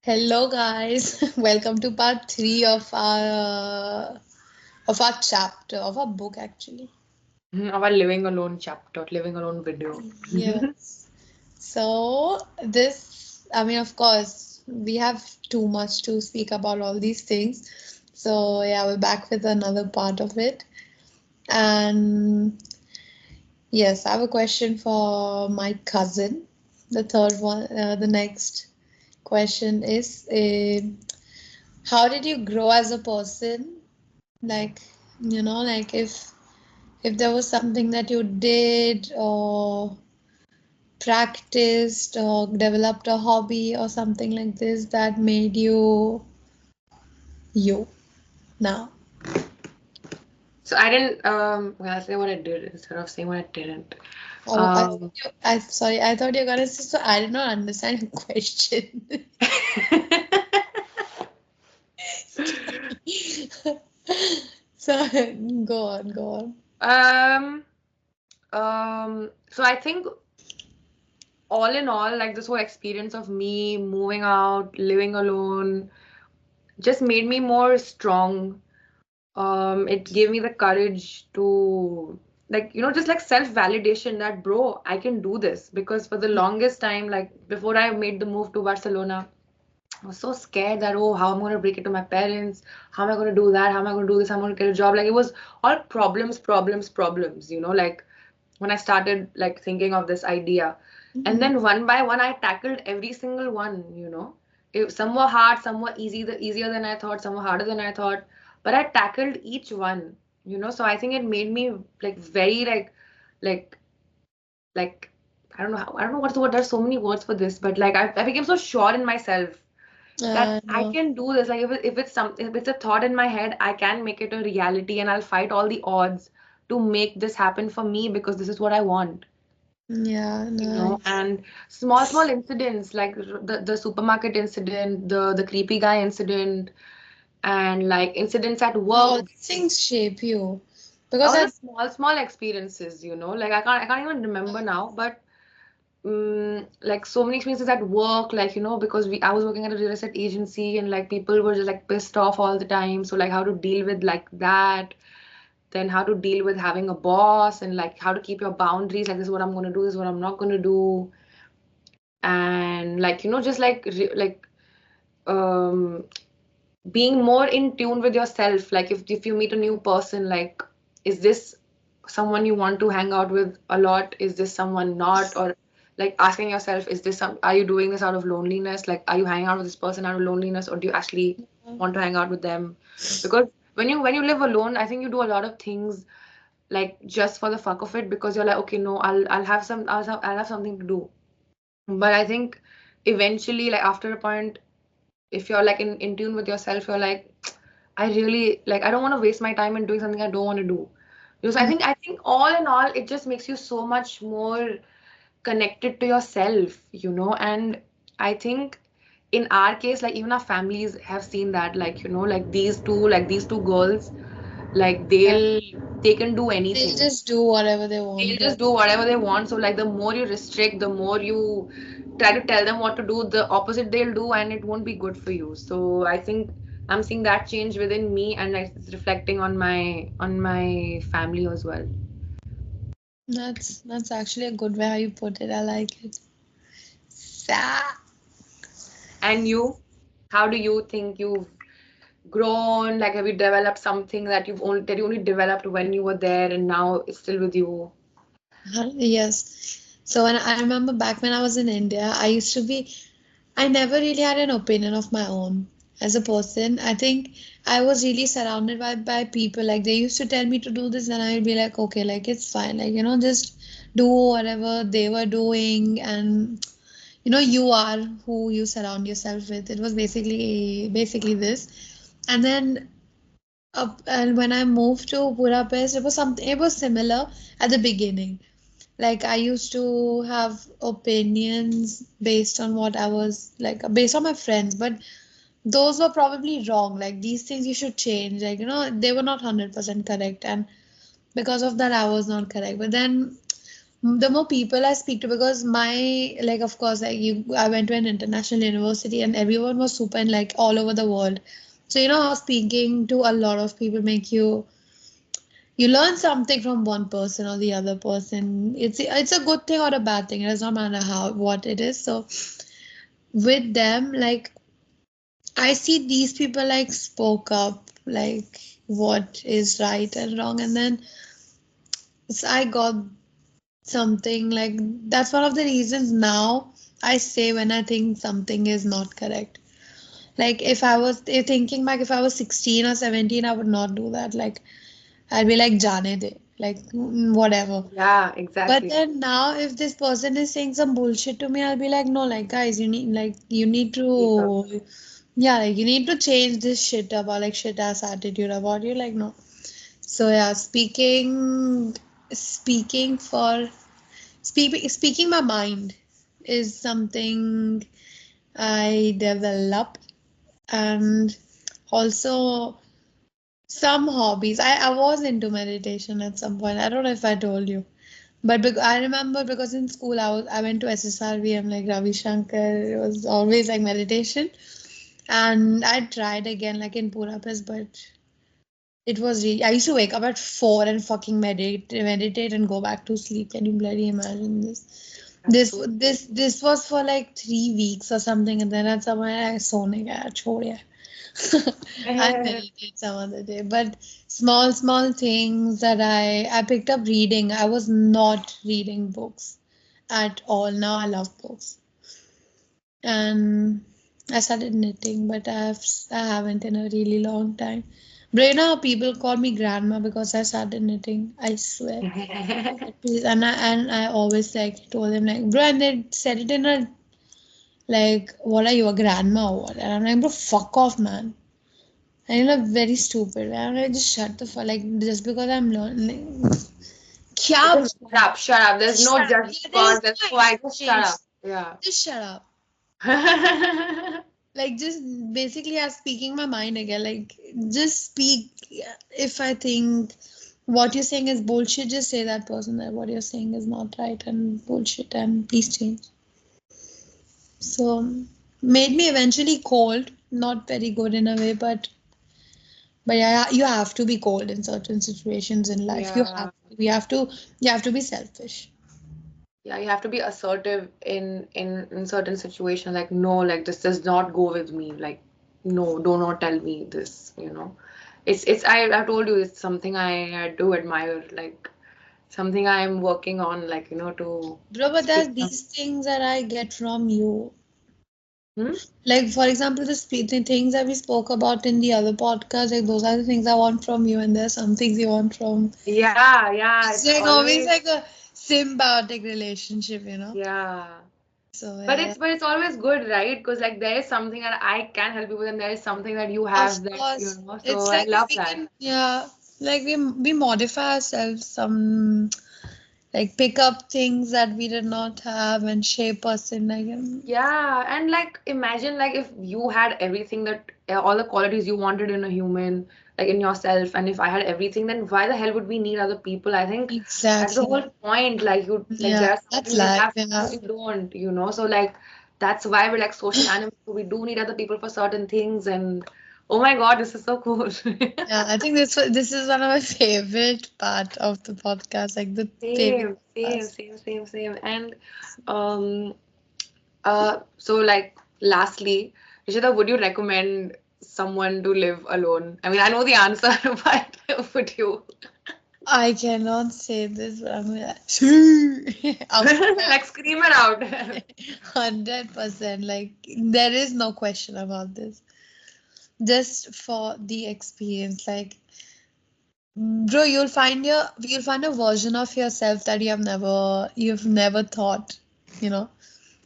Hello guys, welcome to part 3 of our chapter of our book actually. Our living alone chapter, living alone video. Yes. So this, I mean, of course, we have too much to speak about all these things. So yeah, we're back with another part of it. And yes, I have a question for my cousin. The third one, the next question is, how did you grow as a person? Like, like if there was something that you did or practiced or developed a hobby or something like this that made you now. So I didn't well, I'll say what I did instead of saying what I didn't. Oh, Um sorry, I thought you were gonna say, so I did not understand your question. So go on. um so I think all in all, like this whole experience of me moving out, living alone, just made me more strong. It gave me the courage to just like self-validation that bro, I can do this because for the longest time, like before I made the move to Barcelona, I was so scared that, oh, how am I going to break it to my parents? How am I going to do that? How am I going to do this? How am I going to get a job? Like it was all problems, problems, problems, like when I started like thinking of this idea. And Mhm. then one by one, I tackled every single one. Some were hard, some were easier than I thought, some were harder than I thought. But I tackled each one. So I think it made me like very like like I don't know what's the word. There's so many words for this, but like I became so sure in myself that I No. can do this. Like if it's a thought in my head, I can make it a reality, and I'll fight all the odds to make this happen for me because this is what I want. Yeah, nice. And small incidents like the supermarket incident, the creepy guy incident, and like incidents at All work. these things shape you because All at the small experiences. Like I can't even remember now, but like so many experiences at work, like because I was working at a real estate agency, and like people were just like pissed off all the time. So like how to deal with like that, then how to deal with having a boss, and like how to keep your boundaries. Like this is what I'm gonna do, this is what I'm not gonna do, and like just like um being more in tune with yourself. Like if you meet a new person, like is this someone you want to hang out with a lot? Is this someone not? Or like asking yourself, is this are you doing this out of loneliness? Like are you hanging out with this person out of loneliness, or do you actually want to hang out with them? Because when you live alone, I think you do a lot of things like just for the fuck of it, because you're like, okay, no, I'll have something to do. But I think eventually, like after a point, if you're like in tune with yourself, you're like, I really like I don't want to waste my time in doing something I don't want to do. Because I think all in all, it just makes you so much more connected to yourself. And I think in our case, like even our families have seen that, like these two girls, like yeah, they can do they'll anything. just do whatever they They'll want to. just do whatever they want. So like the more you restrict, the more you try to tell them what to do, the opposite they'll do, and it won't be good for you. So I think I'm seeing that change within me, and like, it's reflecting on my family as well. That's actually a good way how you put it. I like it. Sa- And you, how do you think you've grown? Like have you developed something that you only developed when you were there and now it's still with you? Yes. So when I remember back when I was in India, I never really had an opinion of my own as a person. I think I was really surrounded by people. Like they used to tell me to do this, and I'd be like, okay, like it's fine. Like, just do whatever they were doing, and you are who you surround yourself with. It was basically this. And then and when I moved to Budapest, it was similar at the beginning. Like I used to have opinions based on what I was like, based on my friends, but those were probably wrong. Like these things you should change. Like, they were not 100% correct. And because of that, I was not correct. But then the more people I speak to, because my, like, of course, like I went to an international university and everyone was super and like all over the world. So you know how speaking to a lot of people make you learn something from one person or the other person. It's a good thing or a bad thing. It does not matter how what it is. So with them, like I see these people like spoke up like what is right and wrong, and then I got something like that's one of the reasons now I say when I think something is not correct. Like if I was thinking back, if I was 16 or 17, I would not do that. Like I'd be like jane de, like whatever. Yeah, But exactly. then now if this person is saying some bullshit to me, I'll be like, no, like guys, you need Speak up. to yeah, like you need to change this shit about like shit ass attitude about you. Like no. So yeah, speaking for speaking my mind is something I developed, and also some hobbies. I was into meditation at some point. I don't know if I told you. But I remember because in school I went to SSRVM like Ravi Shankar. It was always like meditation, and I tried again like in Purapes, but it was really. I used to wake up at 4 and fucking meditate and go back to sleep. Can you bloody imagine this? That's This so true. this this was for like 3 weeks or something, and then at some point I सोने गया छोड़ यार. I meditate some other day, but small things that I picked up reading. I was not reading books at all. Now I love books, and I started knitting, but I haven't in a really long time. But you know how people call me grandma because I started knitting. I swear. Please, and I always like told them like, bro, and they said it in a like, what are you, a grandma or what? And I'm like, bro, fuck off, man. And you look very stupid. And I'm like, just shut the fuck, like, just because I'm learning. क्या Just shut up, shut up. There's shut no up. just Yeah, there cause, is there's no no I, just shut up. explanation. Yeah. Just shut up. Like, just basically, I'm speaking my mind again. Like, just speak. If I think what you're saying is bullshit, just say that person that what you're saying is not right and bullshit, and please change. So, made me eventually cold. Not very good in a way, but yeah, you have to be cold in certain situations in life. You have Yeah. to. You have to be selfish. Yeah, you have to be assertive in certain situations. Like, no, like this does not go with me. Like, no, do not tell me this, you know. It's I told you it's something I do admire, like something I'm working on, like, to Bro, but speak that's some. these things that I get from you. Hmm? Like, for example, the things that we spoke about in the other podcast, like those are the things I want from you, and there's some things you want from. Yeah, yeah, It's it's like always always like a symbiotic relationship, you know? yeah. So But yeah, it's always good, right? Because like there is something that I can help you with, and there is something that you of have that, course. So It's I like love we that. can, yeah, like we modify ourselves some like pick up things that we did not have and shape us in like Yeah, and like imagine like if you had everything that all the qualities you wanted in a human, like in yourself, and if I had everything, then why the hell would we need other people? I think that's the exactly. whole point. Like Yeah, there are some that's things you life. have, some Yeah. things you don't, So like that's why we're like social animals. So we do need other people for certain things, and oh my God, this is so cool. Yeah, I think this is one of my favorite part of the podcast, like the favorite Same, same, podcast. same, same, same. And um, so like lastly, Rishita, would you recommend someone to live alone? I mean, I know the answer, but would you? I cannot say this, but I'm like, of Like course, scream it out. 100%. Like there is no question about this. Just for the experience, like bro, you'll find a version of yourself that you've never thought, you know.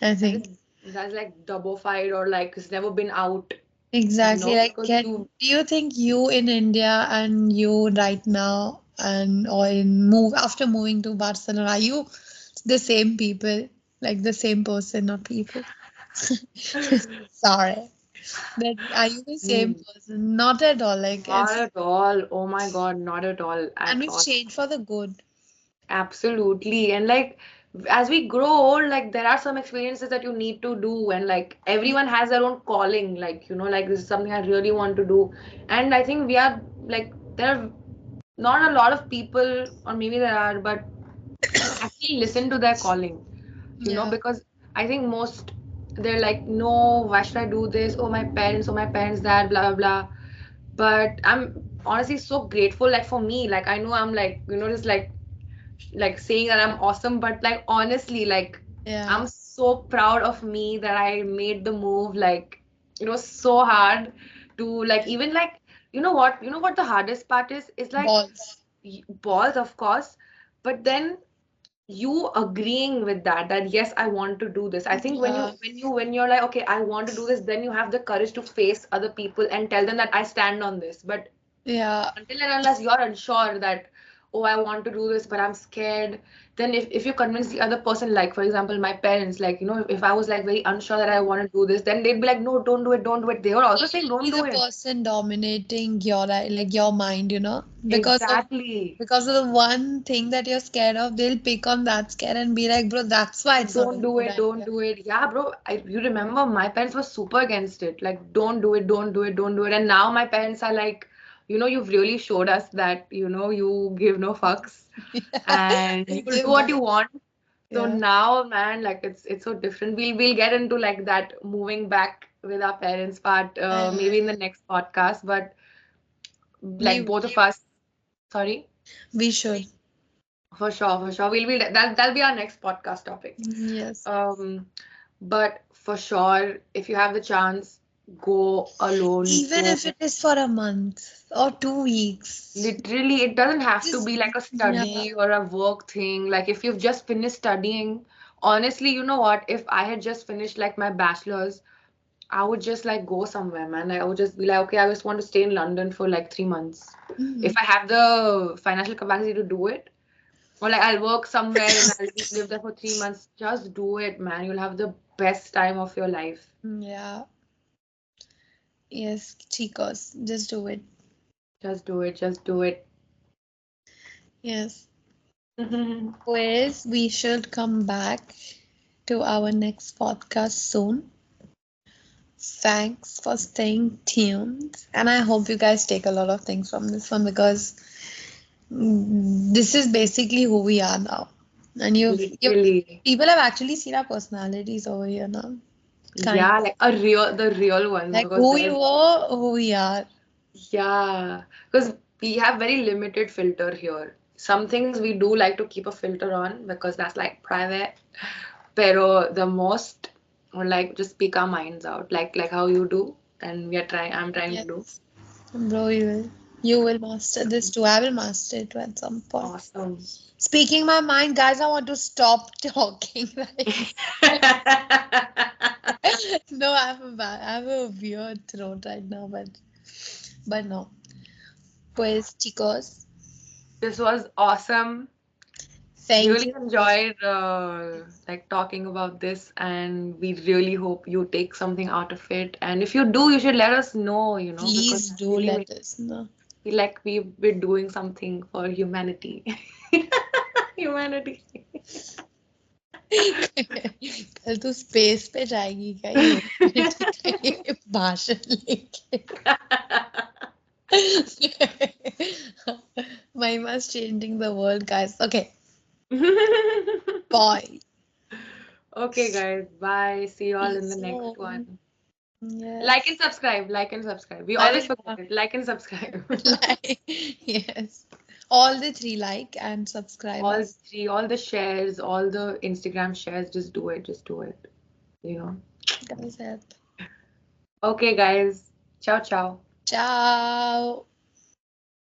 I That is think that's like double-fied or like it's never been out, exactly. Like, because you do you think you in India and you right now and or in move after moving to Barcelona, are you the same people? Like the same person, not people? Sorry. But are you the same Hmm, person? Not at all. Like not it's at all. Oh my God, not at all, and at we've all. changed for the good. Absolutely. And like as we grow old, like there are some experiences that you need to do, and like everyone has their own calling, like like this is something I really want to do. And I think we are like there are not a lot of people, or maybe there are, but who actually listen to their calling, Yeah, because I think most they're like, no, why should I do this? Oh, my parents that, blah blah blah. But I'm honestly so grateful, like for me, like I know I'm like, just like saying that I'm awesome, but like honestly, like yeah, I'm so proud of me that I made the move, like so hard to like even like you know what the hardest part is like balls. balls, of course, but then you agreeing with that yes, I want to do this. I think when you Yeah, when you when you're like, okay, I want to do this, then you have the courage to face other people and tell them that I stand on this. But yeah, until and unless you're unsure that, oh, I want to do this but I'm scared, then if you convince the other person, like for example my parents, like if I was like very unsure that I want to do this, then they'd be like, no, don't do it, don't do it. They were also saying don't be do the it. person dominating your like your mind, Exactly. because of the one thing that you're scared of, they'll pick on that scare and be like, bro, that's why it's not a Don't do good it, don't idea. do it. Yeah, bro, you remember my parents were super against it. Like, don't do it, don't do it, don't do it. And now my parents are like, you've really showed us that, you give no fucks and you will do Give what no. you want. So Yeah, now, man, like it's so different. We'll get into like that moving back with our parents part, I, maybe in the next podcast. But we like will. both of us, sorry, We should. for sure, for sure. We'll be that'll be our next podcast topic. Yes. Um, but for sure, if you have the chance, go alone. Even Go. if it is for a month or 2 weeks. Literally, it doesn't have to Just, be like a yeah. study or a work thing. Like if you've just finished studying, honestly, you know what? If I had just finished like my bachelor's, I would just like go somewhere, man. Like I would just be like, okay, I just want to stay in London for like 3 months. If Mhm. I have the financial capacity to do it, or like I'll work somewhere and I'll just live there for 3 months. Just do it, man. You'll have the best time of your life. Yeah. Yes, chicos, just do it. Just do it. Just do it. Yes. Pues we should come back to our next podcast soon. Thanks for staying tuned. And I hope you guys take a lot of things from this one because this is basically who we are now. And you've Literally. people have actually seen our personalities over here now. Kind Yeah, like the real ones, like because who you there's, were, who we are. yeah, because we have very limited filter here. Some things we do like to keep a filter on because that's like private. Pero the most, or like just speak our minds out, like how you do, and I'm trying to do. Yes. Bro, you will master this too. I will master it too at some point. Awesome. Speaking my mind, guys, I want to stop talking right now. No, I have a weird throat right now, but no. Pues chicos, This was awesome. thank Really you. enjoyed like talking about this, and we really hope you take something out of it. And if you do, you should let us know, because Please that do really let makes us know. me feel like we've been doing something for humanity. Humanity. कल तू space पे जाएगी क्या humanity का ये भाषण लेके Maima's changing the world, guys. Okay, bye. Okay, guys. Bye. See you See all you in the next soon. one. Like and Yes, subscribe. Like and subscribe. We I always will forget it. Like and subscribe. like. Yes, all the three like and subscribe All us, three, all the shares, all the Instagram shares, just do it. Just do it. You know. guys. Help. Okay, guys. Ciao, ciao. Ciao.